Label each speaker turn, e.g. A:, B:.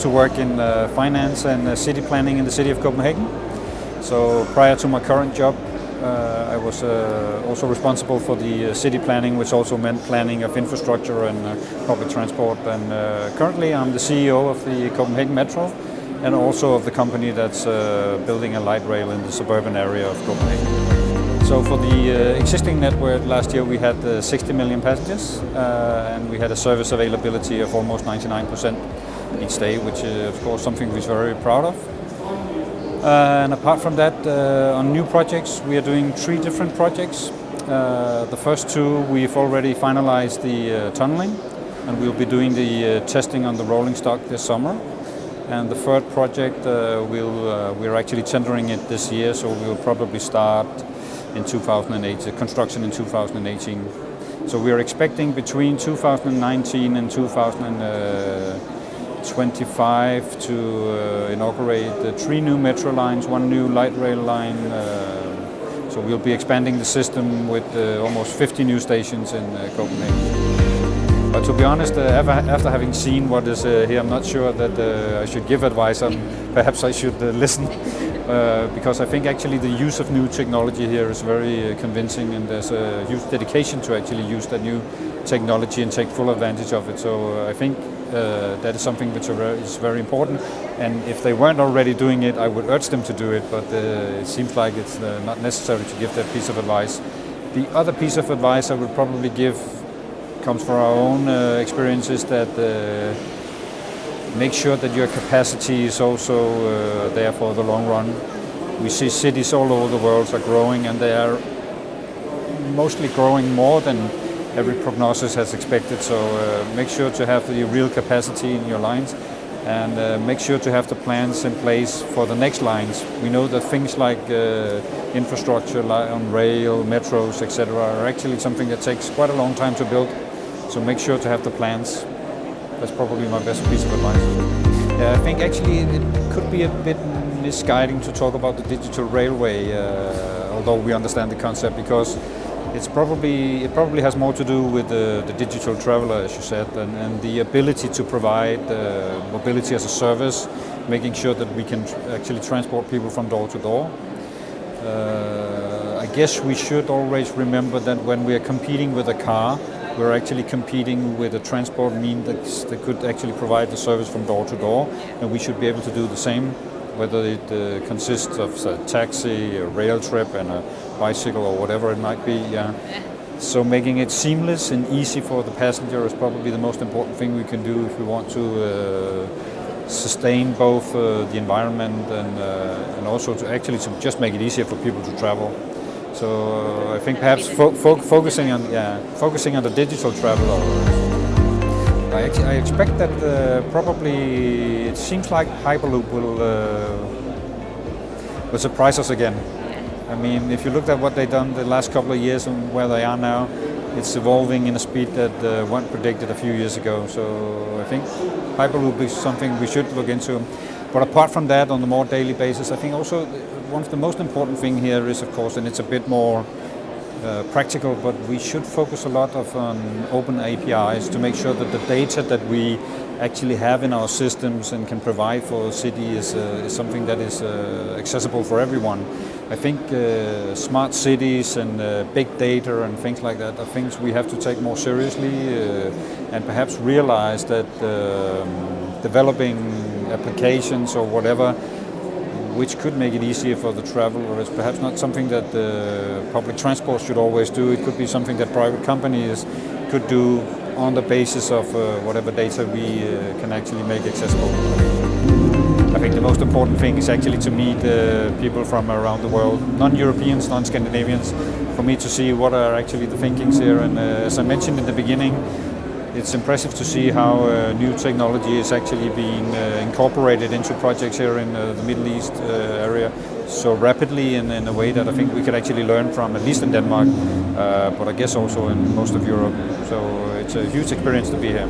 A: to work in finance and city planning in the city of Copenhagen. So prior to my current job, I was also responsible for the city planning, which also meant planning of infrastructure and public transport. And currently I'm the CEO of the Copenhagen Metro and also of the company that's building a light rail in the suburban area of Copenhagen. So for the existing network, last year we had 60 million passengers and we had a service availability of almost 99% each day, which is of course something we're very proud of. And apart from that, on new projects, we are doing 3 different projects. The first 2, we've already finalized the tunneling, and we'll be doing the testing on the rolling stock this summer. And the third project, we're actually tendering it this year, so we'll probably start in 2008, construction in 2018. So we're expecting between 2019 and 2025 to inaugurate 3 new metro lines, 1 new light rail line. So we'll be expanding the system with almost 50 new stations in Copenhagen. But to be honest, after having seen what is here, I'm not sure that I should give advice on. Perhaps I should listen, because I think actually the use of new technology here is very convincing, and there's a huge dedication to actually use that new technology and take full advantage of it. So I think that is something which is very important, and if they weren't already doing it, I would urge them to do it, but it seems like it's not necessary to give that piece of advice. The other piece of advice I would probably give comes from our own experiences, that make sure that your capacity is also there for the long run. We see cities all over the world are growing, and they are mostly growing more than every prognosis has expected. So make sure to have the real capacity in your lines, and make sure to have the plans in place for the next lines. We know that things like infrastructure on rail, metros, etc. are actually something that takes quite a long time to build. So make sure to have the plans. That's probably my best piece of advice. I think actually it could be a bit misguiding to talk about the digital railway, although we understand the concept, because it probably has more to do with the digital traveler, as you said, and the ability to provide mobility as a service, making sure that we can actually transport people from door to door. I guess we should always remember that when we are competing with a car, we're actually competing with a transport mean that could actually provide the service from door to door, and we should be able to do the same, whether it consists of a taxi, a rail trip, and a bicycle, or whatever it might be. So making it seamless and easy for the passenger is probably the most important thing we can do if we want to sustain both the environment and also to just make it easier for people to travel. So I think perhaps focusing on the digital traveler. I expect that probably it seems like Hyperloop will surprise us again. I mean, if you looked at what they've done the last couple of years and where they are now, it's evolving in a speed that weren't predicted a few years ago. So I think Hyperloop is something we should look into. But apart from that, on a more daily basis, I think also one of the most important thing here is, of course, and it's a bit more practical, but we should focus a lot on open APIs to make sure that the data that we actually have in our systems and can provide for a city is something that is accessible for everyone. I think smart cities and big data and things like that are things we have to take more seriously and perhaps realize that developing applications or whatever which could make it easier for the traveler is perhaps not something that public transport should always do. It could be something that private companies could do on the basis of whatever data we can actually make accessible. I think the most important thing is actually to meet people from around the world, non-Europeans, non-Scandinavians, for me to see what are actually the thinkings here. And as I mentioned in the beginning, it's impressive to see how new technology is actually being incorporated into projects here in the Middle East area so rapidly and in a way that I think we could actually learn from, at least in Denmark, but I guess also in most of Europe. So it's a huge experience to be here.